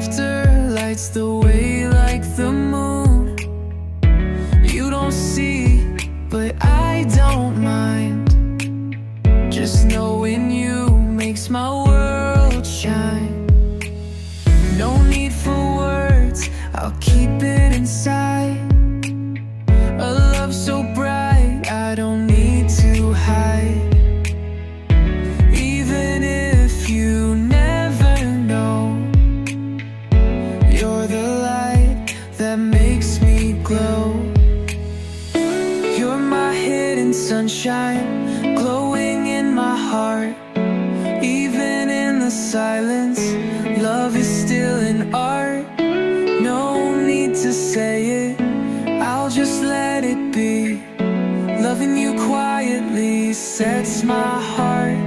laughter lights the way like the moon. You don't see, but I don't mind. Just knowing you makes my world shine. No need for words, I'll keep it inside. A love so bright, I don't need to hide. Even if you never know, you're the light that makes me glow. You're my hidden sunshine, glowing in my heart. Even in the silence, love is still an art. No need to say it, I'll just let it be. Loving you quietly sets my heart